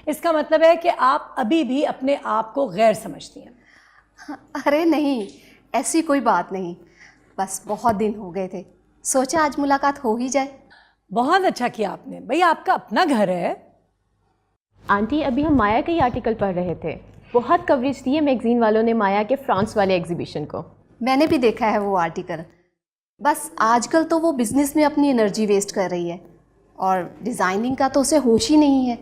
इसका मतलब है कि आप अभी भी अपने आप को गैर समझती हैं। अरे नहीं, ऐसी कोई बात नहीं, बस बहुत दिन हो गए थे, सोचा आज मुलाकात हो ही जाए। बहुत अच्छा किया आपने, भाई आपका अपना घर है। आंटी, अभी हम माया के ही आर्टिकल पढ़ रहे थे। बहुत कवरेज दी है मैगजीन वालों ने माया के फ्रांस वाले एग्जीबिशन को। मैंने भी देखा है वो आर्टिकल। बस आजकल तो वो बिजनेस में अपनी एनर्जी वेस्ट कर रही है और डिज़ाइनिंग का तो उसे होश ही नहीं है।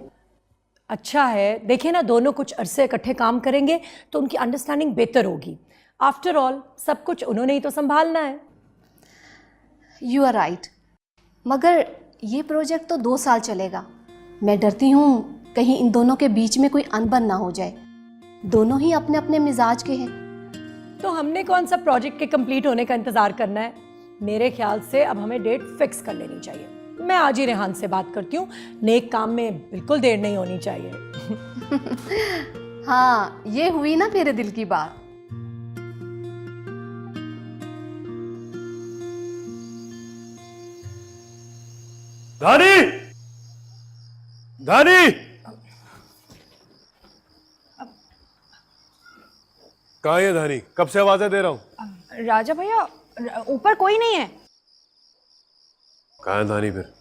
अच्छा है, देखिए ना, दोनों कुछ अरसे इकट्ठे काम करेंगे तो उनकी अंडरस्टैंडिंग बेहतर होगी। आफ्टर ऑल सब कुछ उन्होंने ही तो संभालना है। यू आर राइट, मगर ये प्रोजेक्ट तो 2 साल चलेगा। मैं डरती हूँ कहीं इन दोनों के बीच में कोई अनबन ना हो जाए। दोनों ही अपने अपने मिजाज के हैं। तो हमने कौन सा प्रोजेक्ट के कंप्लीट होने का इंतजार करना है? मेरे ख्याल से अब हमें डेट फिक्स कर लेनी चाहिए। मैं आज ही रेहान से बात करती हूँ, नेक काम में बिल्कुल देर नहीं होनी चाहिए। हाँ, ये हुई ना मेरे दिल की बात। धानी, धानी, कहाँ है धानी? कब से आवाजें दे रहा हूँ। राजा भैया, ऊपर कोई नहीं है। कहाँ है धानी फिर?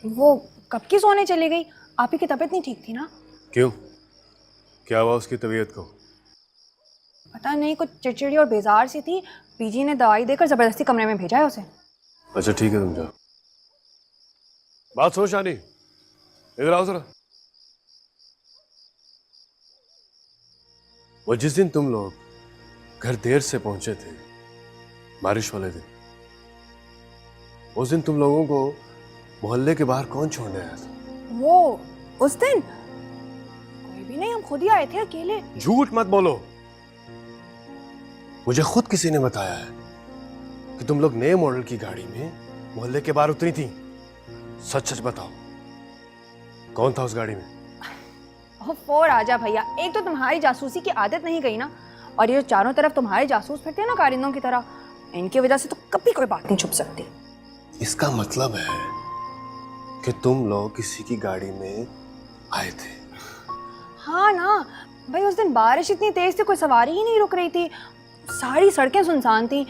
वो कब की सोने चली गई। आप ही की तबीयत नहीं ठीक थी ना? क्यों, क्या हुआ उसकी तबीयत को? पता नहीं, कुछ चिड़चिड़ी और बेजार सी थी। पीजी ने दवाई देकर जबरदस्ती कमरे में भेजा है उसे। अच्छा ठीक है, तुम जाओ। बात सुनो शानी, इधर आओ जरा। वो जिस दिन तुम लोग घर देर से पहुंचे थे, बारिश वाले दिन, उस दिन तुम लोगों को मोहल्ले के बाहर कौन छोड़ने आया था? वो उस दिन कोई भी नहीं, हम खुद ही आए थे अकेले। झूठ मत बोलो। मुझे खुद किसी ने बताया है कि तुम लोग नए मॉडल की गाड़ी में मोहल्ले के बाहर उतरी थी। सच सच बताओ, कौन था उस गाड़ी में? ओह राजा भैया, एक तो तुम्हारी जासूसी की आदत नहीं गई ना, और ये चारों तरफ तुम्हारे जासूस फिरते हैं ना कारिंदों की तरह, इनकी वजह से तो कभी कोई बात नहीं छुप सकती। इसका मतलब है कि तुम लोग किसी की गाड़ी में आए थे। हाँ ना भाई, उस दिन बारिश इतनी तेज थी, कोई सवारी ही नहीं रुक रही थी, सारी सड़कें सुनसान थी।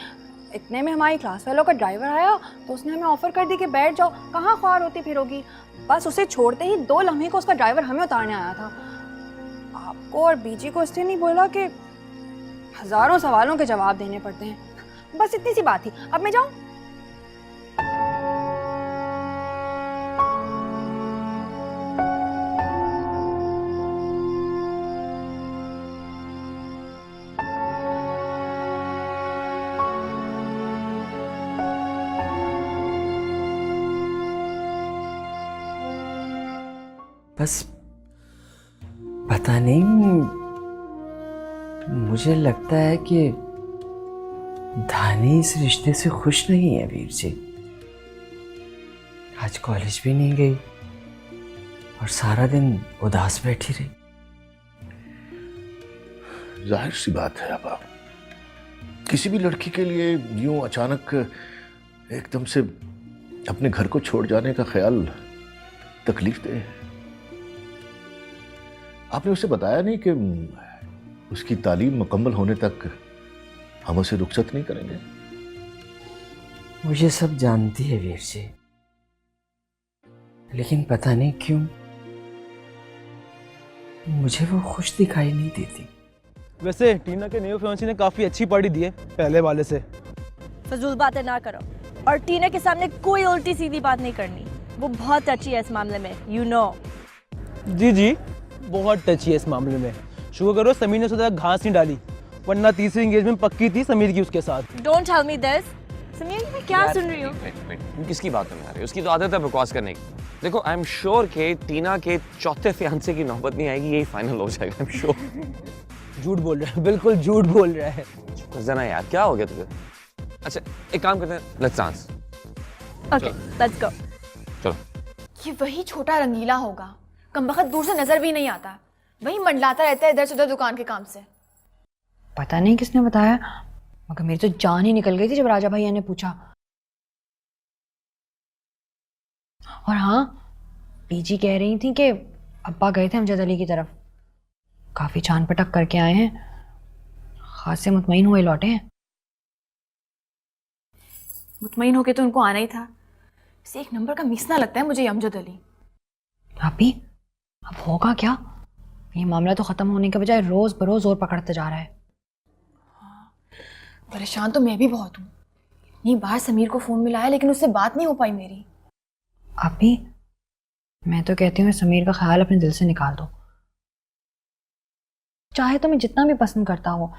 इतने में हमारी क्लास वालों का ड्राइवर आया तो उसने हमें ऑफर कर दी कि बैठ जाओ, कहाँ ख्वार होती फिरोगी। बस उसे छोड़ते ही 2 लम्हे को उसका ड्राइवर हमें उतारने आया था। आपको और बीजी को इसलिए नहीं बोला कि हजारों सवालों के जवाब देने पड़ते हैं। बस इतनी सी बात थी। अब मैं जाऊं? बस पता नहीं, मुझे लगता है कि धानी इस रिश्ते से खुश नहीं है वीर जी। आज कॉलेज भी नहीं गई और सारा दिन उदास बैठी रही। जाहिर सी बात है, अब किसी भी लड़की के लिए यूं अचानक एकदम से अपने घर को छोड़ जाने का ख्याल तकलीफ दे। आपने उसे बताया नहीं कि उसकी तालीम मुकम्मल होने तक हम उसे रुखसत नहीं करेंगे? वो ये सब जानती है वीर जी, लेकिन पता नहीं क्यों मुझे वो खुश दिखाई नहीं देती। वैसे टीना के न्यू फियांसी ने काफी अच्छी पार्टी दी है पहले वाले से। फजूल बातें ना करो, और टीना के सामने कोई उल्टी सीधी बात नहीं करनी। वो बहुत अच्छी है इस मामले में, यू नो। जी जी, बहुत टची है इस मामले में। शुक्र करो समीर ने उसके घास नहीं डाली, वरना तीसरी एंगेजमेंट पक्की थी समीर की उसके साथ। Don't tell me this. Sameer, मैं क्या सुन रही हूँ? किसकी बात में आ रही है? उसकी तो आदत है बकवास करने की। देखो, आई एम श्योर कि टीना के चौथे फियांसे की नौबत नहीं आएगी, यही फाइनल हो जाएगा। I am sure. झूठ बोल रहा है, बिल्कुल झूठ बोल रहा है। जना यार, क्या हो गया तुझे? अच्छा एक काम करते हैं, let's dance. Okay, let's go. चलो। ये वही छोटा रंगीला होगा, कमबख्त दूर से नजर भी नहीं आता, वही मंडलाता रहता है इधर से उधर दुकान के काम से। पता नहीं किसने बताया, मगर मेरी तो जान ही निकल गई थी जब राजा भैया ने पूछा। और हाँ, पीजी कह रही थी कि अब्बा गए थे अमजद अली की तरफ, काफ़ी छान पटक करके आए हैं, खास से मुतमईन हुए लौटे हैं। मुतमईन होके तो उनको आना ही था। इसे एक नंबर का मीसना लगता है मुझे ये अमजद अली। भाभी अब होगा क्या? ये मामला तो ख़त्म होने के बजाय रोज़ बरोज़ और पकड़ते जा रहा है। परेशान तो मैं भी बहुत हूँ। इतनी बार समीर को फ़ोन मिलाया लेकिन उससे बात नहीं हो पाई मेरी। भाभी मैं तो कहती हूँ समीर का ख्याल अपने दिल से निकाल दो। चाहे तुम्हें जितना भी पसंद करता हो,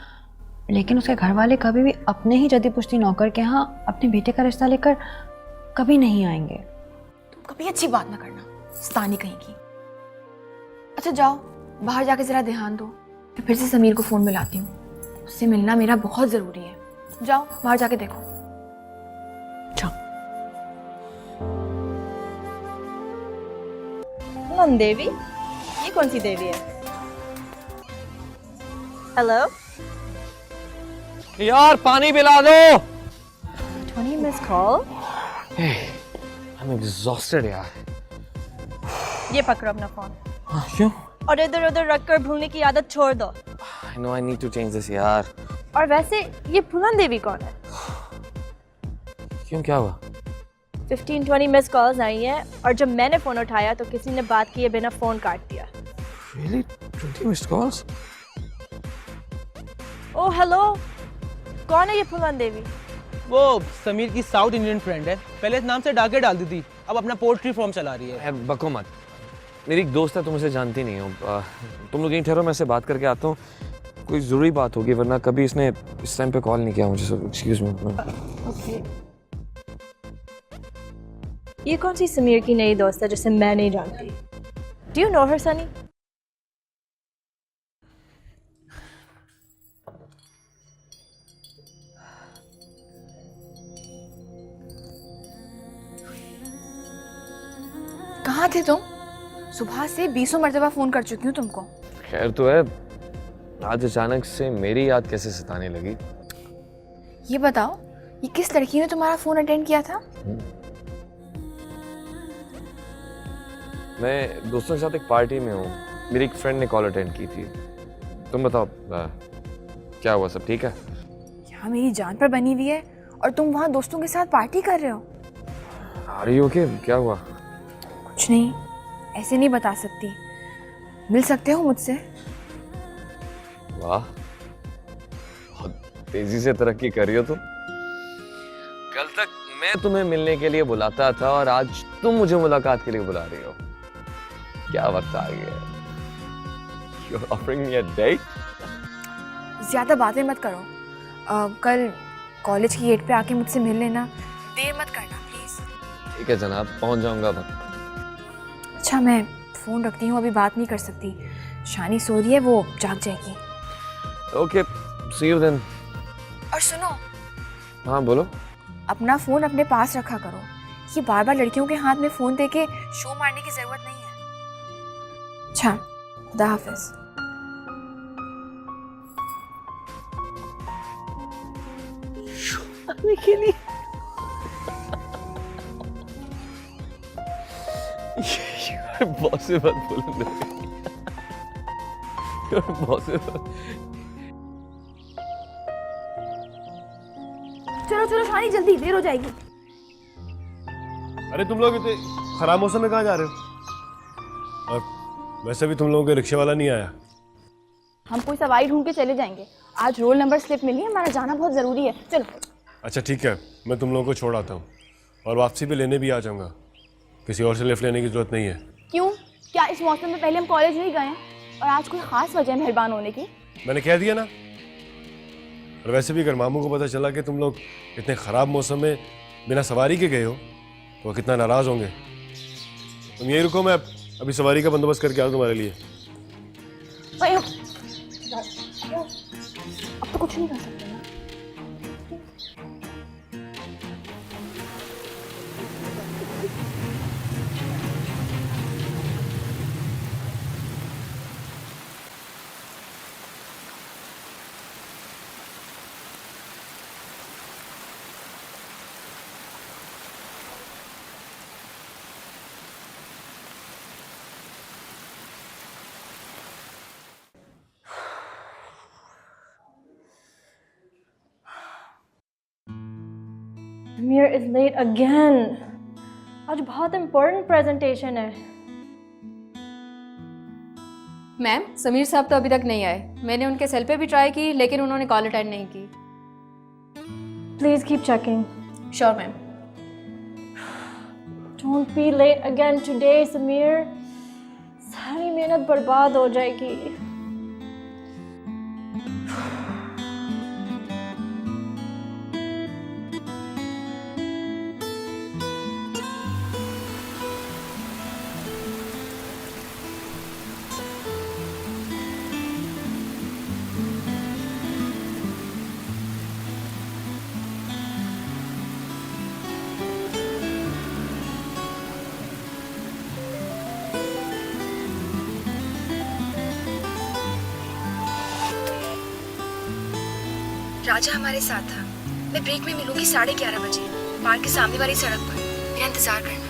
लेकिन उसके घर वाले कभी भी अपने ही जदी पुश्ती नौकर के यहाँ अपने बेटे का रिश्ता लेकर कभी नहीं आएंगे। तुम कभी अच्छी बात ना करना, स्तानी कहीं की। अच्छा जाओ बाहर जाके ज़रा ध्यान दो, मैं फिर से समीर को फ़ोन मिलाती हूँ। उससे मिलना मेरा बहुत ज़रूरी है। जाओ बाहर जाके देखो। नंद देवी, ये कौन सी देवी है? हेलो यार पानी पिला दो। 20 मिस कॉल। I'm exhausted यार। ये पकड़ो अपना फोन क्यों? और इधर उधर रखकर भूलने की आदत छोड़ दो। I know I need to change this यार। और वैसे ये पूनम देवी कौन है? क्यों क्या हुआ? 15-20 मिस कॉल्स आई हैं और जब मैंने फोन उठाया तो किसी ने बात किए बिना फोन काट दिया। Really? 20 missed calls? Oh hello, कौन है ये पूनम देवी? वो समीर की साउथ इंडियन फ्रेंड है, पहले इस नाम से डाके डालती थी, अब अपना पोएट्री फॉर्म चला रही है। बको मत, मेरी एक दोस्त है, तुम उसे जानती नहीं हो। तुम लोग यहीं ठहरो, मैं से बात करके आता हूँ। कोई ज़रूरी बात होगी, वरना कभी इसने इस टाइम पे कॉल नहीं किया मुझे। Excuse me. ओके। ये कौन सी समीर की नई दोस्त है जिसे मैं नहीं जानती? डू यू नो हर सनी? कहाँ थे तुम? सुबह से 20 मरतबा फ़ोन कर चुकी हूँ तुमको। खैर तो है, आज अचानक से मेरी याद कैसे सताने लगी? ये बताओ, ये किस लड़की ने तुम्हारा फ़ोन अटेंड किया था? मैं दोस्तों के साथ एक पार्टी में हूँ, मेरी एक फ्रेंड ने कॉल अटेंड की थी। तुम बताओ क्या हुआ, सब ठीक है? यहाँ मेरी जान पर बनी हुई है और तुम वहाँ दोस्तों के साथ पार्टी कर रहे हो। Are you okay? क्या हुआ? कुछ नहीं, ऐसे नहीं बता सकती। मिल सकते हो मुझसे? वाह, बहुत तेजी से तरक्की कर रही हो तुम। कल तक मैं तुम्हें मिलने के लिए बुलाता था और आज तुम मुझे मुलाकात के लिए बुला रही हो। क्या वक्त आ गया है? You're offering me a date? ज़्यादा बातें मत करो। कल कॉलेज की गेट पे आके मुझसे मिल लेना, देर मत करना प्लीज़। ठीक है जनाब, पहुंच जाऊंगा वक्त। अच्छा मैं फ़ोन रखती हूँ, अभी बात नहीं कर सकती। शानी सो रही है, वो जाग जाएगी। Okay, see you then. और सुनो, हाँ बोलो। अपना फ़ोन अपने पास रखा करो। ये बार बार लड़कियों के हाथ में फ़ोन देके शो मारने की ज़रूरत नहीं है। अच्छा, खुदा हाफिज़। के लिए बहुत से बात बोलूंगा। बहुत से बात। चलो चलो शानी, जल्दी, देर हो जाएगी। अरे तुम लोग इतने खराब मौसम में कहाँ जा रहे हो? और वैसे भी तुम लोगों के रिक्शे वाला नहीं आया। हम कोई सवारी ढूंढ के चले जाएंगे। आज रोल नंबर स्लिप मिली है, हमारा जाना बहुत ज़रूरी है। चलो। अच्छा ठीक है, मैं तुम लोगों को छोड़ आता हूँ और वापसी पे लेने भी आ जाऊँगा। किसी और से लिफ्ट लेने की जरूरत नहीं है। क्यों? क्या इस मौसम में पहले हम कॉलेज नहीं गए हैं? और आज कोई ख़ास वजह है मेहरबान होने की? मैंने कह दिया ना। और वैसे भी अगर मामू को पता चला कि तुम लोग इतने ख़राब मौसम में बिना सवारी के गए हो तो वो कितना नाराज़ होंगे। तुम यही रुको, मैं अभी सवारी का बंदोबस्त करके आ तुम्हारे लिए। अब तो कुछ नहीं कर सकते ना। Sameer is late again. आज बहुत इम्पोर्टेंट प्रेजेंटेशन है। मैम, समीर साहब तो अभी तक नहीं आए। मैंने उनके सेल पे भी ट्राई की लेकिन उन्होंने कॉल अटेंड नहीं की। Please keep checking. Sure ma'am. Don't be late again today Sameer, सारी मेहनत बर्बाद हो जाएगी। राजा हमारे साथ था। मैं ब्रेक में मिलूंगी 11:30 बजे, पार्क के सामने वाली सड़क पर। मेरा इंतजार करना।